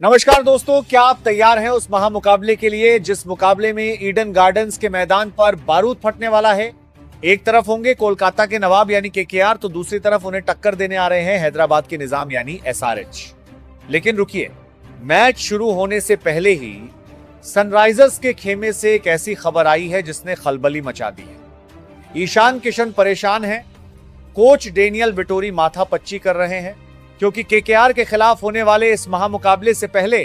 नमस्कार दोस्तों, क्या आप तैयार हैं उस महामुकाबले के लिए जिस मुकाबले में ईडन गार्डन्स के मैदान पर बारूद फटने वाला है। एक तरफ होंगे कोलकाता के नवाब यानी केकेआर, तो दूसरी तरफ उन्हें टक्कर देने आ रहे हैं हैदराबाद के निजाम यानी एसआरएच। लेकिन रुकिए, मैच शुरू होने से पहले ही सनराइजर्स के खेमे से एक ऐसी खबर आई है जिसने खलबली मचा दी है। ईशान किशन परेशान है, कोच डेनियल विटोरी माथापच्ची कर रहे हैं क्योंकि केकेआर के खिलाफ होने वाले इस महामुकाबले से पहले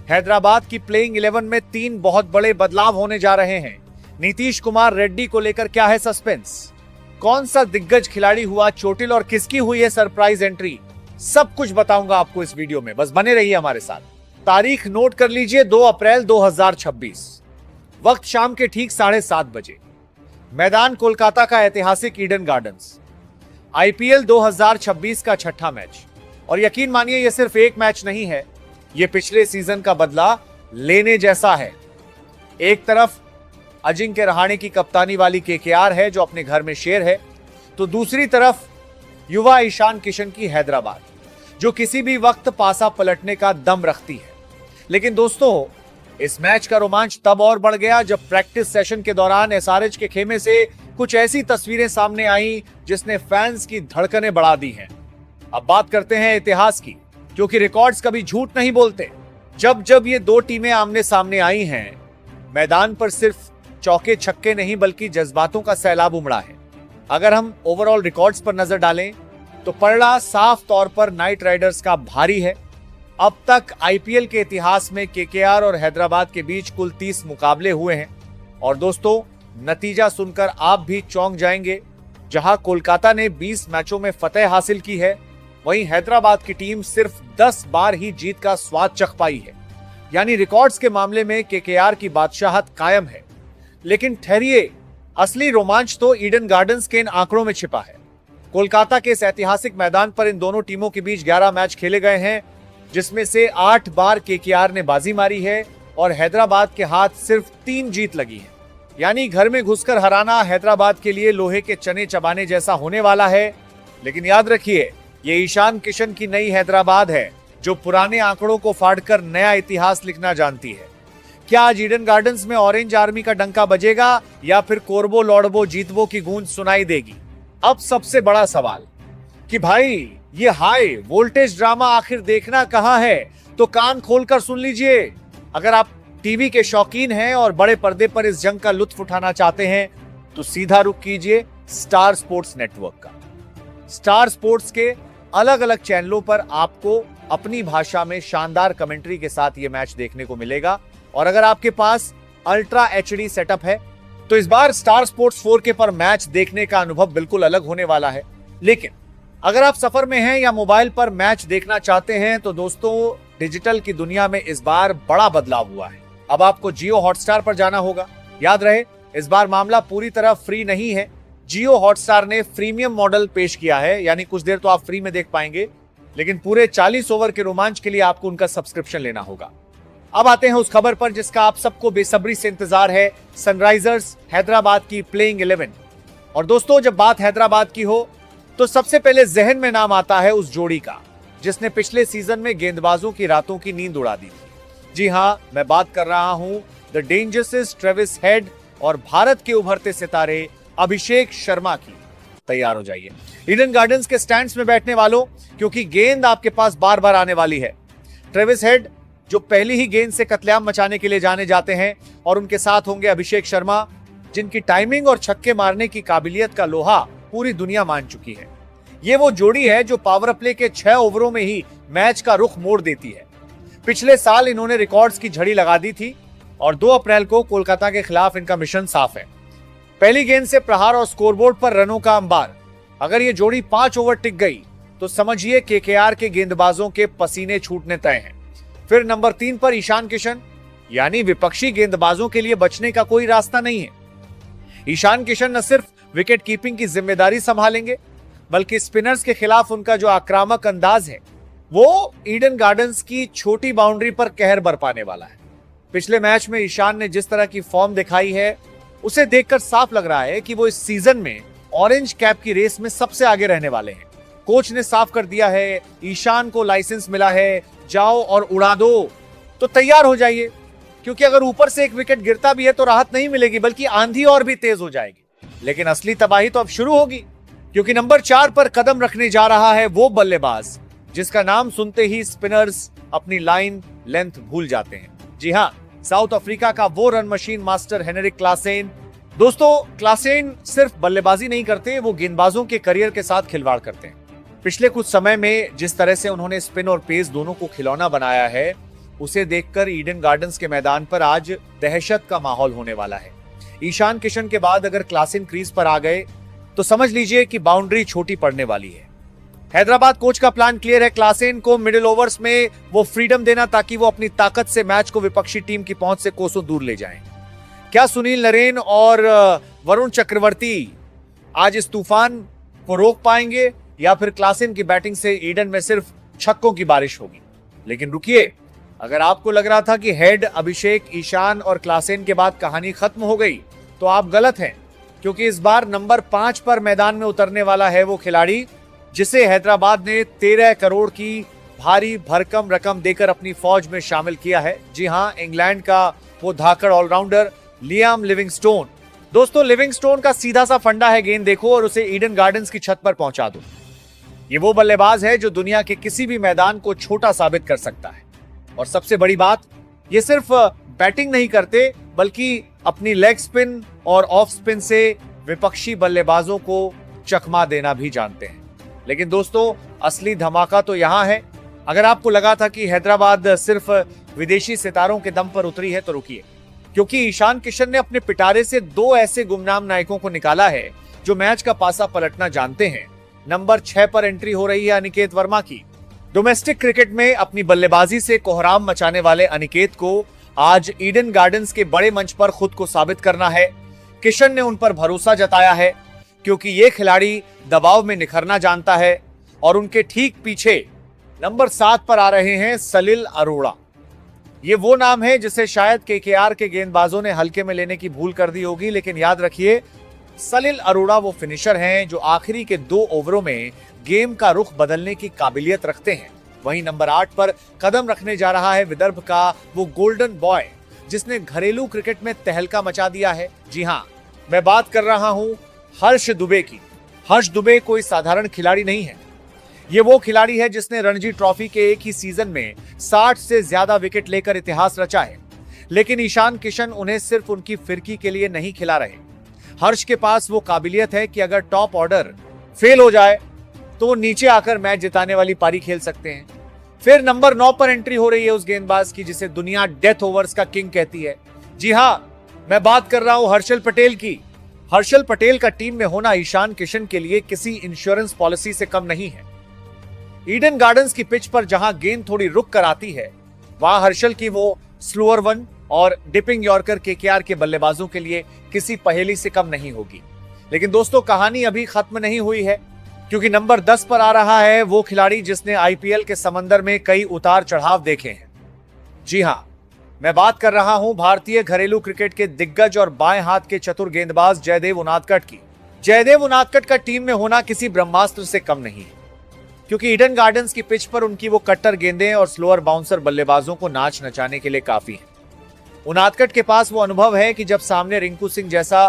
हैदराबाद की प्लेइंग 11 में 3 बहुत बड़े बदलाव होने जा रहे हैं। नीतीश कुमार रेड्डी को लेकर क्या है सस्पेंस, कौन सा दिग्गज खिलाड़ी हुआ चोटिल और किसकी हुई है सरप्राइज एंट्री, सब कुछ बताऊंगा आपको इस वीडियो में। बस बने रहिए हमारे साथ। तारीख नोट कर लीजिए, 2 अप्रैल 2026, वक्त शाम के ठीक 7:30 बजे। मैदान कोलकाता का ऐतिहासिक ईडन गार्डन्स। आईपीएल 2026 का छठा मैच, और यकीन मानिए यह सिर्फ एक मैच नहीं है, यह पिछले सीजन का बदला लेने जैसा है। एक तरफ अजिंक्य रहाणे की कप्तानी वाली केकेआर है जो अपने घर में शेर है, तो दूसरी तरफ युवा ईशान किशन की हैदराबाद जो किसी भी वक्त पासा पलटने का दम रखती है। लेकिन दोस्तों, इस मैच का रोमांच तब और बढ़ गया जब प्रैक्टिस सेशन के दौरान एसआरएच के खेमे से कुछ ऐसी तस्वीरें सामने आई जिसने फैंस की धड़कनें बढ़ा दी हैं। अब बात करते हैं इतिहास की, क्योंकि रिकॉर्ड्स कभी झूठ नहीं बोलते। जब जब ये दो टीमें आमने सामने आई हैं, मैदान पर सिर्फ चौके छक्के नहीं बल्कि जज्बातों का सैलाब उमड़ा है। अगर हम ओवरऑल रिकॉर्ड्स पर नजर डालें तो पलड़ा साफ तौर पर नाइट राइडर्स का भारी है। अब तक आईपीएल के इतिहास में केकेआर और हैदराबाद के बीच कुल 30 मुकाबले हुए हैं, और दोस्तों नतीजा सुनकर आप भी चौंक जाएंगे। जहां कोलकाता ने 20 मैचों में फतेह हासिल की है, वहीं हैदराबाद की टीम सिर्फ 10 बार ही जीत का स्वाद चख पाई है। यानी रिकॉर्ड्स के मामले में केकेआर की बादशाहत कायम है। लेकिन ठहरिए, असली रोमांच तो ईडन गार्डन्स के इन आंकड़ों में छिपा है। कोलकाता के इस ऐतिहासिक मैदान पर इन दोनों टीमों के बीच 11 मैच खेले गए हैं, जिसमें से 8 बार केकेआर ने बाजी मारी है और हैदराबाद के हाथ सिर्फ 3 जीत लगी है। यानी घर में घुसकर हराना हैदराबाद के लिए लोहे के चने चबाने जैसा होने वाला है। लेकिन याद रखिए, ये ईशान किशन की नई हैदराबाद है जो पुराने आंकड़ों को फाड़कर नया इतिहास लिखना जानती है। क्या आज ईडन गार्डन्स में ऑरेंज आर्मी का डंका बजेगा या फिर कोरबो लौड़बो जीतबो की गूंज सुनाई देगी? अब सबसे बड़ा सवाल कि भाई ये हाई वोल्टेज ड्रामा आखिर देखना कहां है, तो कान खोलकर सुन लीजिए। अगर आप टीवी के शौकीन हैं और बड़े पर्दे पर इस जंग का लुत्फ उठाना चाहते हैं तो सीधा रुख कीजिए स्टार स्पोर्ट्स नेटवर्क का। स्टार स्पोर्ट्स के अलग अलग चैनलों पर आपको अपनी भाषा में शानदार कमेंट्री के साथ यह मैच देखने को मिलेगा। और अगर आपके पास अल्ट्रा एचडी सेटअप है तो इस बार स्टार स्पोर्ट्स 4K पर मैच देखने का अनुभव बिल्कुल अलग होने वाला है। लेकिन अगर आप सफर में हैं या मोबाइल पर मैच देखना चाहते हैं तो दोस्तों डिजिटल की दुनिया में इस बार बड़ा बदलाव हुआ है। अब आपको जियो हॉटस्टार पर जाना होगा। याद रहे, इस बार मामला पूरी तरह फ्री नहीं है। जियो हॉटस्टार ने प्रीमियम मॉडल पेश किया है, यानी कुछ देर तो आप फ्री में देख पाएंगे, लेकिन पूरे 40 ओवर के रोमांच के लिए आपको उनका सब्सक्रिप्शन लेना होगा। अब आते हैं उस खबर पर जिसका आप सबको बेसब्री से इंतजार है, सनराइजर्स हैदराबाद की प्लेइंग 11। और दोस्तों जब बात हैदराबाद की हो तो सबसे पहले जहन में नाम आता है उस जोड़ी का जिसने पिछले सीजन में गेंदबाजों की रातों की नींद उड़ा दी थी। जी हां, मैं बात कर रहा हूं द डेंजरस ट्रेविस हेड और भारत के उभरते सितारे अभिषेक शर्मा की। तैयार हो जाइए ईडन गार्डन्स के स्टैंड्स में बैठने वालों, क्योंकि गेंद आपके पास बार बार आने वाली है। ट्रेविस हेड जो पहली ही गेंद से कत्लेआम मचाने के लिए जाने जाते हैं, और उनके साथ होंगे अभिषेक शर्मा जिनकी टाइमिंग और छक्के मारने की काबिलियत का लोहा पूरी दुनिया मान चुकी है। ये वो जोड़ी है जो पावर प्ले के 6 ओवरों में ही मैच का रुख मोड़ देती है। पिछले साल इन्होंने रिकॉर्ड्स की झड़ी लगा दी थी और 2 अप्रैल को कोलकाता के खिलाफ इनका मिशन साफ है। पहली गेंद से प्रहार और स्कोरबोर्ड पर रनों का अंबार। अगर ये जोड़ी 5 ओवर टिक गई तो समझिए केकेआर के गेंदबाजों के पसीने छूटने तय हैं। फिर नंबर 3 पर ईशान किशन, यानी विपक्षी गेंदबाजों के लिए बचने का कोई रास्ता नहीं है। ईशान किशन न सिर्फ विकेट कीपिंग की जिम्मेदारी संभालेंगे बल्कि स्पिनर्स के खिलाफ उनका जो आक्रामक अंदाज है वो ईडन गार्डन्स की छोटी बाउंड्री पर कहर बरपाने वाला है। पिछले मैच में ईशान ने जिस तरह की फॉर्म दिखाई है उसे देखकर साफ लग रहा है कि वो इस सीजन में ऑरेंज कैप की रेस में सबसे आगे रहने वाले हैं। कोच ने साफ कर दिया है, ईशान को लाइसेंस मिला है, जाओ और उड़ा दो। तो तैयार हो जाइए, क्योंकि अगर ऊपर से एक विकेट गिरता भी है तो राहत नहीं मिलेगी, बल्कि आंधी और भी तेज हो जाएगी। लेकिन असली तबाही तो अब शुरू होगी, क्योंकि नंबर 4 पर कदम रखने जा रहा है वो बल्लेबाज जिसका नाम सुनते ही स्पिनर्स अपनी लाइन लेंथ भूल जाते हैं। जी हां, साउथ अफ्रीका का वो run machine master Heinrich Klaasen. दोस्तों, क्लासेन सिर्फ बल्लेबाजी नहीं करते, वो गेंदबाजों के करियर के साथ खिलवाड़ करते हैं। पिछले कुछ समय में जिस तरह से उन्होंने स्पिन और पेस दोनों को खिलौना बनाया है, उसे देखकर ईडन गार्डन्स के मैदान पर आज दहशत का माहौल होने वाला है। ईशान किशन के बाद अगर क्लासेन क्रीज पर आ गए तो समझ लीजिए कि बाउंड्री छोटी पड़ने वाली है। हैदराबाद कोच का प्लान क्लियर है, क्लासेन को मिडिल ओवर्स में वो फ्रीडम देना ताकि वो अपनी ताकत से मैच को विपक्षी टीम की पहुंच से कोसों दूर ले जाएं। क्या सुनील नरेन और वरुण चक्रवर्ती आज इस तूफान को रोक पाएंगे, या फिर क्लासेन की बैटिंग से ईडन में सिर्फ छक्कों की बारिश होगी? लेकिन रुकिए, अगर आपको लग रहा था कि हेड, अभिषेक, ईशान और क्लासेन के बाद कहानी खत्म हो गई, तो आप गलत हैं, क्योंकि इस बार नंबर 5 पर मैदान में उतरने वाला है वो खिलाड़ी जिसे हैदराबाद ने 13 करोड़ की भारी भरकम रकम देकर अपनी फौज में शामिल किया है। जी हां, इंग्लैंड का वो धाकड़ ऑलराउंडर लियाम लिविंगस्टोन। दोस्तों, लिविंगस्टोन का सीधा सा फंडा है, गेंद देखो और उसे ईडन गार्डन्स की छत पर पहुंचा दो। ये वो बल्लेबाज है जो दुनिया के किसी भी मैदान को छोटा साबित कर सकता है। और सबसे बड़ी बात, ये सिर्फ बैटिंग नहीं करते, बल्कि अपनी लेग स्पिन और ऑफ स्पिन से विपक्षी बल्लेबाजों को चकमा देना भी जानते हैं। लेकिन दोस्तों, असली धमाका तो यहां है। अगर आपको लगा था कि हैदराबाद सिर्फ विदेशी सितारों के दम पर उतरी है, तो रुकिए, क्योंकि ईशान किशन ने अपने पिटारे से 2 ऐसे गुमनाम नायकों को निकाला है जो मैच का पासा पलटना जानते हैं। नंबर 6 पर एंट्री हो रही है अनिकेत वर्मा की। डोमेस्टिक क्रिकेट में अपनी बल्लेबाजी से कोहराम मचाने वाले अनिकेत को आज ईडन गार्डन्स के बड़े मंच पर खुद को साबित करना है। किशन ने उन पर भरोसा जताया है, क्योंकि ये खिलाड़ी दबाव में निखरना जानता है। और उनके ठीक पीछे नंबर 7 पर आ रहे हैं सलिल अरोड़ा। ये वो नाम है जिसे शायद केकेआर के गेंदबाजों ने हल्के में लेने की भूल कर दी होगी, लेकिन याद रखिए, सलिल अरोड़ा वो फिनिशर हैं जो आखिरी के 2 ओवरों में गेम का रुख बदलने की काबिलियत रखते हैं। वहीं नंबर 8 पर कदम रखने जा रहा है विदर्भ का वो गोल्डन बॉय जिसने घरेलू क्रिकेट में तहलका मचा दिया है। जी हां, मैं बात कर रहा हूं हर्ष दुबे की। हर्ष दुबे कोई साधारण खिलाड़ी नहीं है। ये वो खिलाड़ी है जिसने रणजी ट्रॉफी के एक ही सीजन में 60 से ज्यादा विकेट लेकर इतिहास रचा है। लेकिन ईशान किशन उन्हें सिर्फ उनकी फिरकी के लिए नहीं खिला रहे। हर्ष के पास वो काबिलियत है कि अगर टॉप ऑर्डर फेल हो जाए तो वो नीचे आकर मैच जिताने वाली पारी खेल सकते हैं। फिर नंबर 9 पर एंट्री हो रही है उस गेंदबाज की जिसे दुनिया डेथ ओवर्स का किंग कहती है। जी हां, मैं बात कर रहा हूं हर्षल पटेल की। हर्षल पटेल का टीम में होना ईशान किशन के लिए किसी इंश्योरेंस पॉलिसी से कम नहीं है। ईडन गार्डन्स की पिच पर जहां गेंद थोड़ी रुक कर आती है, वहां हर्षल की वो स्लोअर वन और डिपिंग यॉर्कर केकेआर के बल्लेबाजों के लिए किसी पहेली से कम नहीं होगी। लेकिन दोस्तों, कहानी अभी खत्म नहीं हुई है, क्योंकि नंबर 10 पर आ रहा है वो खिलाड़ी जिसने आईपीएल के समंदर में कई उतार चढ़ाव देखे हैं। जी हां, मैं बात कर रहा हूं भारतीय घरेलू क्रिकेट के दिग्गज और बाएं हाथ के चतुर गेंदबाज जयदेव उनादकट की। जयदेव उनादकट का टीम में होना किसी ब्रह्मास्त्र से कम नहीं है, क्योंकि ईडन गार्डन्स की पिच पर उनकी वो कट्टर गेंदें और स्लोअर बाउंसर बल्लेबाजों को नाच नचाने के लिए काफी है। उनादकट के पास वो अनुभव है कि जब सामने रिंकू सिंह जैसा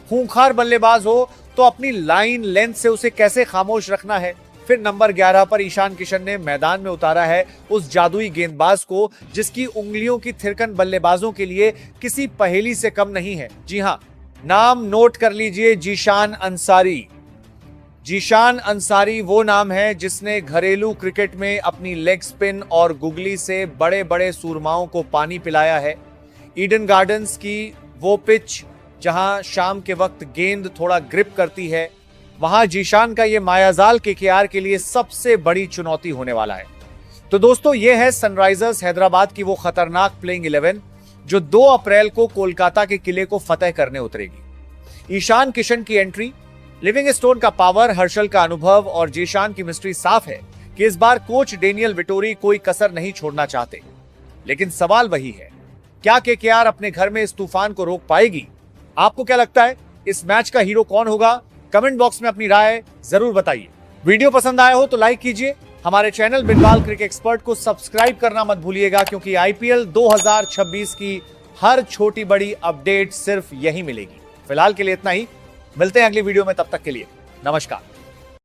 खूंखार बल्लेबाज हो तो अपनी लाइन लेंथ से उसे कैसे खामोश रखना है। फिर नंबर 11 पर ईशान किशन ने मैदान में उतारा है उस जादुई गेंदबाज को जिसकी उंगलियों की थिरकन बल्लेबाजों के लिए किसी पहेली से कम नहीं है। जी हां, नाम नोट कर लीजिए, जीशान अंसारी। जीशान अंसारी वो नाम है जिसने घरेलू क्रिकेट में अपनी लेग स्पिन और गुगली से बड़े बड़े सूरमाओं को पानी पिलाया है। ईडन गार्डन्स की वो पिच जहां शाम के वक्त गेंद थोड़ा ग्रिप करती है, वहां जीशान का ये मायाजाल केकेआर के लिए सबसे बड़ी चुनौती होने वाला है। तो दोस्तों, ये है सनराइजर्स हैदराबाद की वो खतरनाक प्लेइंग 11 जो 2 अप्रैल को कोलकाता के किले को फतेह करने उतरेगी। ईशान किशन की एंट्री, लिविंगस्टोन का पावर, हर्षल का अनुभव और जीशान की मिस्ट्री साफ है कि इस बार कोच डेनियल विटोरी कोई कसर नहीं छोड़ना चाहते। लेकिन सवाल वही है, क्या केकेआर अपने घर में इस तूफान को रोक पाएगी? आपको क्या लगता है, इस मैच का हीरो कौन होगा? कमेंट बॉक्स में अपनी राय जरूर बताइए। वीडियो पसंद आया हो तो लाइक कीजिए, हमारे चैनल बिनवाल क्रिकेट एक्सपर्ट को सब्सक्राइब करना मत भूलिएगा, क्योंकि आईपीएल 2026 की हर छोटी बड़ी अपडेट सिर्फ यहीं मिलेगी। फिलहाल के लिए इतना ही, मिलते हैं अगली वीडियो में, तब तक के लिए नमस्कार।